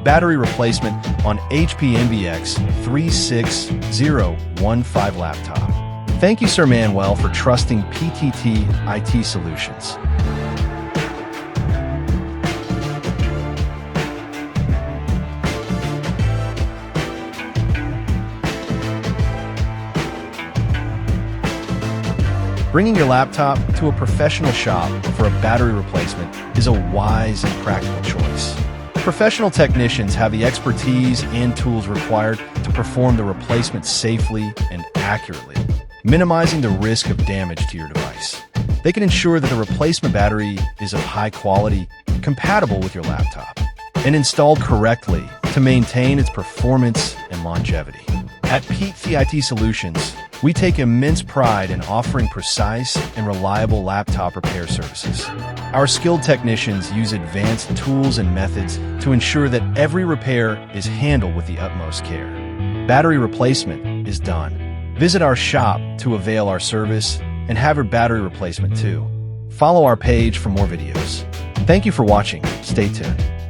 battery replacement on HP X360 laptop. Thank you, Sir Manuel, for trusting PTT IT Solutions. Bringing your laptop to a professional shop for a battery replacement is a wise and practical choice. Professional technicians have the expertise and tools required to perform the replacement safely and accurately, minimizing the risk of damage to your device. They can ensure that the replacement battery is of high quality, compatible with your laptop, and installed correctly to maintain its performance and longevity. At PTT IT Solutions, we take immense pride in offering precise and reliable laptop repair services. Our skilled technicians use advanced tools and methods to ensure that every repair is handled with the utmost care. Battery replacement is done. Visit our shop to avail our service and have your battery replacement too. Follow our page for more videos. Thank you for watching. Stay tuned.